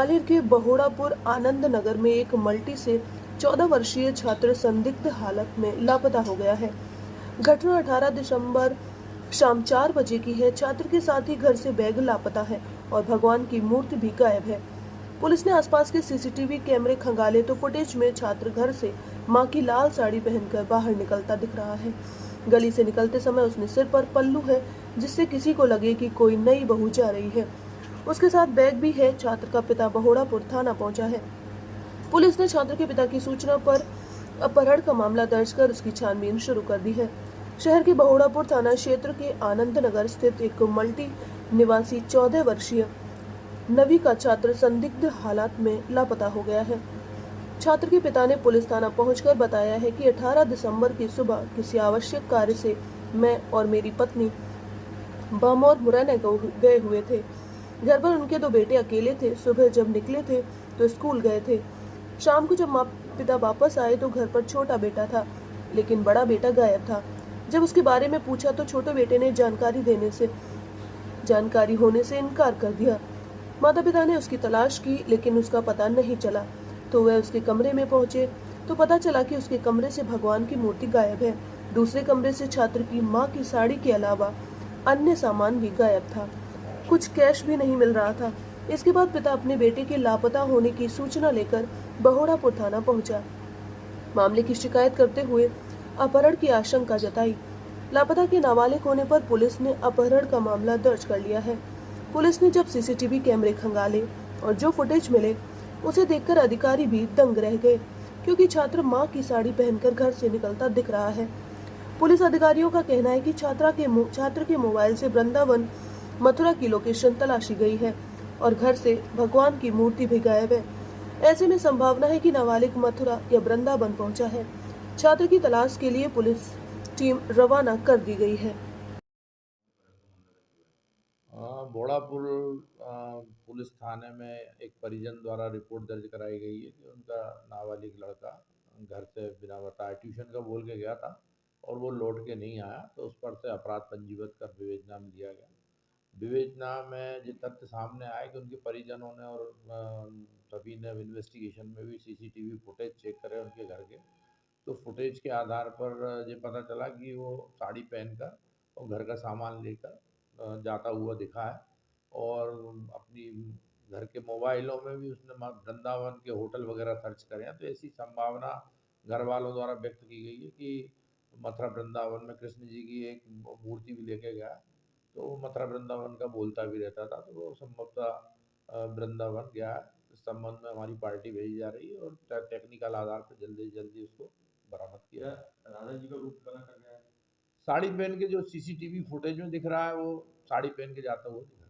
ग्वालियर के बहोड़ापुर आनंद नगर में एक मल्टी से 14 वर्षीय छात्र संदिग्ध हालत में लापता हो गया है। घटना 18 दिसंबर शाम 4 बजे की है। छात्र के साथ ही घर से बैग लापता है और भगवान की मूर्ति भी गायब है। पुलिस ने आसपास के सीसीटीवी कैमरे खंगाले तो फुटेज में छात्र घर से मां की लाल साड़ी पहनकर बाहर निकलता दिख रहा है। गली से निकलते समय उसने सिर पर पल्लू है, जिससे किसी को लगे कि कोई नई बहू जा रही है। उसके साथ बैग भी है। छात्र का पिता बहोड़ापुर थाना पहुंचा है। पुलिस ने छात्र के पिता की सूचना पर अपहरण का मामला दर्ज कर उसकी छानबीन शुरू कर दी है। शहर के बहोड़ापुर थाना क्षेत्र के आनंद नगर स्थित एक मल्टी निवासी 14 वर्षीय नवी का छात्र संदिग्ध हालात में लापता हो गया है। छात्र के पिता ने पुलिस थाना पहुंचकर बताया है कि 18 दिसंबर की सुबह किसी आवश्यक कार्य से मैं और मेरी पत्नी बामौर मुरैना गए हुए थे। घर पर उनके 2 बेटे अकेले थे। सुबह जब निकले थे तो स्कूल गए थे। शाम को जब माँ पिता वापस आए तो घर पर छोटा बेटा था, लेकिन बड़ा बेटा गायब था। जब उसके बारे में पूछा तो छोटे बेटे ने जानकारी होने से इनकार कर दिया। माता पिता ने उसकी तलाश की, लेकिन उसका पता नहीं चला। तो वह उसके कमरे में पहुंचे तो पता चला कि उसके कमरे से भगवान की मूर्ति गायब है। दूसरे कमरे से छात्र की माँ की साड़ी के अलावा अन्य सामान भी गायब था। कुछ कैश भी नहीं मिल रहा था। इसके बाद पिता अपने बेटे के लापता होने की सूचना लेकर बहोड़ापुर थाना पहुंचा। मामले की शिकायत करते हुए अपहरण की आशंका जताई। लापता के नाबालिग होने पर पुलिस ने अपहरण का मामला दर्ज कर लिया है। पुलिस ने जब सीसीटीवी कैमरे खंगाले और जो फुटेज मिले उसे देखकर अधिकारी भी दंग रह गए, क्योंकि छात्र मां की साड़ी पहनकर घर से निकलता दिख रहा है। पुलिस अधिकारियों का कहना है कि छात्र के मोबाइल से वृंदावन मथुरा की लोकेशन तलाशी गई है और घर से भगवान की मूर्ति भी गायब है। ऐसे में संभावना है कि नाबालिग मथुरा या वृंदावन पहुंचा है। छात्र की तलाश के लिए पुलिस टीम रवाना कर दी गई है। बोड़ापुर पुलिस थाने में एक परिजन द्वारा रिपोर्ट दर्ज कराई गई है कि उनका नाबालिग लड़का घर से बिना बताए ट्यूशन का बोल के गया था और वो लौट के नहीं आया, तो उस पर से अपराध पंजीबद्ध कर विवेचना में लिया गया। विवेचना में जो तथ्य सामने आए कि उनके परिजनों ने और सभी ने इन्वेस्टिगेशन में भी सीसीटीवी फुटेज चेक करे उनके घर के, तो फुटेज के आधार पर ये पता चला कि वो साड़ी पहनकर और घर का सामान लेकर जाता हुआ दिखा है। और अपनी घर के मोबाइलों में भी उसने वृंदावन के होटल वगैरह सर्च करे हैं, तो ऐसी संभावना घर वालों द्वारा व्यक्त की गई है कि मथुरा वृंदावन में कृष्ण जी की एक मूर्ति भी लेके गया, तो वो मथुरा वृंदावन का बोलता भी रहता था, तो वो संभवतः वृंदावन गया है। इस संबंध में हमारी पार्टी भेजी जा रही है और टेक्निकल आधार पर जल्दी से जल्दी उसको बरामद किया राधा जी का रूप बना कर गया है। साड़ी पहन के जो सीसीटीवी फुटेज में दिख रहा है वो साड़ी पहन के जाता हुआ दिख रहा है।